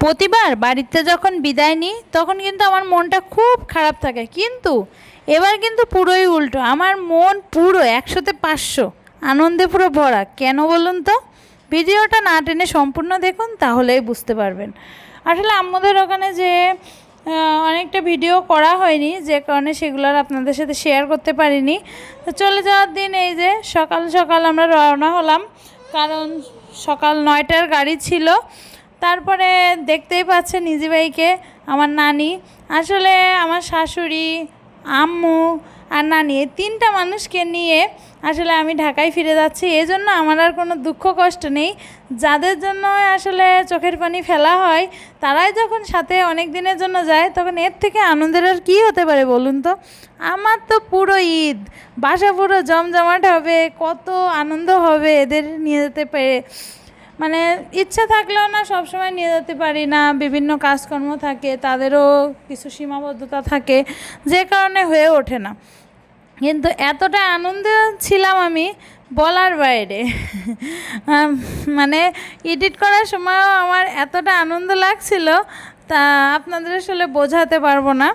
প্রতিবার বাড়িতে যখন বিদায় নিই তখন কিন্তু আমার মনটা খুব খারাপ থাকে, কিন্তু এবার কিন্তু পুরোই উল্টো। আমার মন পুরো 100-তে 500 আনন্দে পুরো ভরা। কেন বলুন তো? ভিডিওটা না টেনে সম্পূর্ণ দেখুন, তাহলেই বুঝতে পারবেন। আসলে আমাদের ওখানে যে অনেকটা ভিডিও করা হয়নি, যে কারণে সেগুলো আর আপনাদের সাথে শেয়ার করতে পারিনি। তো চলে যাওয়ার দিন এই যে সকাল সকাল আমরা রওনা হলাম, কারণ সকাল 9টার গাড়ি ছিল। তারপরে দেখতেই পাচ্ছেন ইজি বাইকে আমার নানি, আসলে আমার শাশুড়ি, আম্মু আর নানি, এই 3টা মানুষকে নিয়ে আসলে আমি ঢাকায় ফিরে যাচ্ছি। এই জন্য আমার আর কোনো দুঃখ কষ্ট নেই। যাদের জন্য আসলে চোখের পানি ফেলা হয়, তারাই যখন সাথে অনেক দিনের জন্য যায়, তখন এর থেকে আনন্দের আর কী হতে পারে বলুন তো? আমার তো পুরো ঈদ, বাসা পুরো জমজমাট হবে, কত আনন্দ হবে এদের নিয়ে যেতে পেরে। মানে ইচ্ছা থাকলেও না সবসময় নিয়ে যেতে পারি না, বিভিন্ন কাজকর্ম থাকে, তাদেরও কিছু সীমাবদ্ধতা থাকে, যে কারণে হয়ে ওঠে না। কিন্তু এতটা আনন্দে ছিলাম আমি বলার বাইরে। মানে এডিট করার সময়ও আমার এতটা আনন্দ লাগছিল, তা আপনাদের আসলে বোঝাতে পারবো না।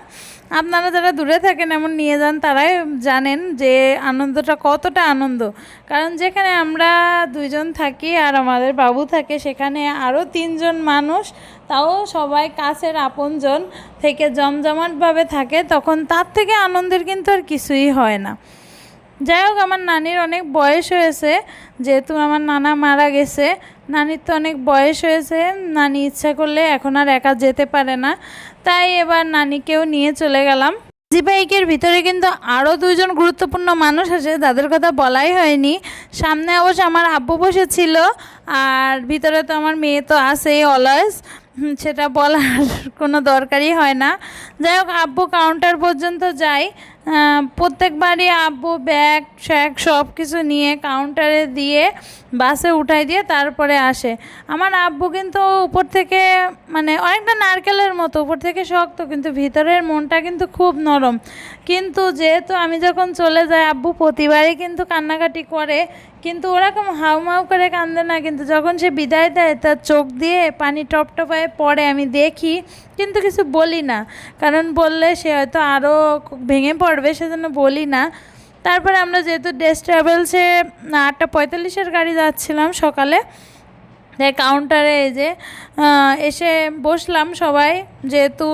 আপনারা যারা দূরে থাকেন এমন নিয়ে যান, তারাই জানেন যে আনন্দটা কতটা আনন্দ। কারণ যেখানে আমরা 2জন থাকি আর আমাদের বাবু থাকে, সেখানে আরও 3জন মানুষ, তাও সবাই কাছের আপনজন থেকে জমজমাটভাবে থাকে, তখন তার থেকে আনন্দের কিন্তু আর কিছুই হয় না। যাই হোক, আমার নানির অনেক বয়স হয়েছে, যেহেতু আমার নানা মারা গেছে, নানির তো অনেক বয়স হয়েছে, নানি ইচ্ছা করলে এখন আর একা যেতে পারে না, তাই এবার নানিকেও নিয়ে চলে গেলাম। জি বাইকের ভিতরে কিন্তু আরও 2জন গুরুত্বপূর্ণ মানুষ আছে, তাদের কথা বলাই হয়নি। সামনে অবশ্য আমার আব্বু বসেছিল, আর ভিতরে তো আমার মেয়ে তো আছেই অলওয়েজ, সেটা বলার কোনো দরকারই হয় না। যাই হোক, আব্বু কাউন্টার পর্যন্ত যায়, প্রত্যেকবারই আব্বু ব্যাগ শ্যাগ সব কিছু নিয়ে কাউন্টারে দিয়ে বাসে উঠাই দিয়ে তারপরে আসে। আমার আব্বু কিন্তু উপর থেকে মানে অনেকটা নারকেলের মতো, উপর থেকে শক্ত, কিন্তু ভিতরের মনটা কিন্তু খুব নরম। কিন্তু যেহেতু আমি যখন চলে যাই, আব্বু প্রতিবারই কিন্তু কান্নাকাটি করে, কিন্তু ওরকম হাউমাউ করে কান্দে না, কিন্তু যখন সে বিদায় দেয় তার চোখ দিয়ে পানি টপটপায় পড়ে, আমি দেখি, কিন্তু কিছু বলি না, কারণ বললে সে হয়তো আরও ভেঙে পড়বে, সেজন্য বলি না। তারপরে আমরা যেহেতু ডেস ট্রাভেলসে 8:45-এর গাড়ি যাচ্ছিলাম সকালে, তাই কাউন্টারে এই যে এসে বসলাম সবাই, যেহেতু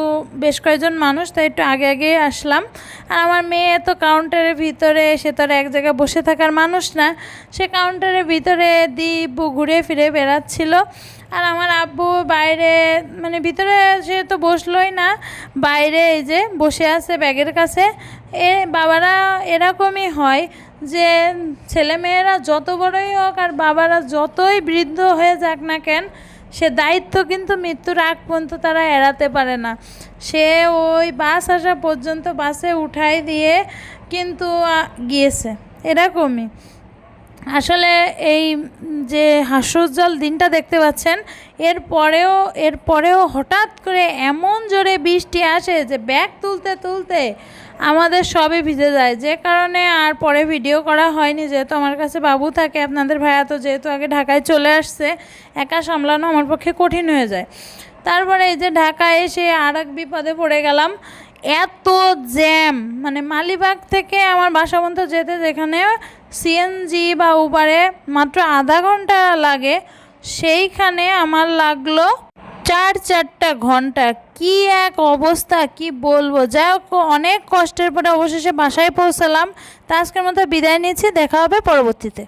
বেশ কয়েকজন মানুষ, তাই একটু আগে আগে আসলাম। আর আমার মেয়ে তো কাউন্টারের ভিতরে, সে তো আর এক জায়গায় বসে থাকার মানুষ না, সে কাউন্টারের ভিতরে দিব্যু ঘুরে ফিরে বেড়াচ্ছিল। আর আমার আব্বু বাইরে, মানে ভিতরে সে তো বসলোই না, বাইরে এই যে বসে আছে ব্যাগের কাছে। বাবারা এরকমই হয় যে ছেলেমেয়েরা যত বড়ই হোক আর বাবারা যতই বৃদ্ধ হয়ে যাক না কেন, সে দায়িত্ব কিন্তু মৃত্যুর আগ পর্যন্ত তারা এড়াতে পারে না। সে ওই বাস আসা পর্যন্ত বাসে উঠাই দিয়ে কিন্তু গিয়েছে, এরকমই। আসলে এই যে হাস্যোজ্জ্বল দিনটা দেখতে পাচ্ছেন, এরপরেও হঠাৎ করে এমন জোরে বৃষ্টি আসে যে ব্যাগ তুলতে তুলতে আমাদের সবই ভিজে যায়, যে কারণে আর পরে ভিডিও করা হয়নি। যেহেতু আমার কাছে বাবু থাকে, আপনাদের ভাইয়া তো যেহেতু আগে ঢাকায় চলে আসছে, একা সামলানো আমার পক্ষে কঠিন হয়ে যায়। তারপরে এই যে ঢাকায় এসে আর এক বিপদে পড়ে গেলাম। এত জ্যাম, মানে মালিবাগ থেকে আমার বাসা পর্যন্ত যেতে, যেখানে সিএনজি বা উবারে মাত্র আধা ঘন্টা লাগে, সেইখানে আমার লাগলো 4 ঘন্টা। কি এক অবস্থা, কি বলবো। যাই হোক, অনেক কষ্টের পরে অবশেষে বাসায় পৌঁছালাম। তা আজকের মতো বিদায় নিচ্ছি, দেখা হবে পরবর্তীতে।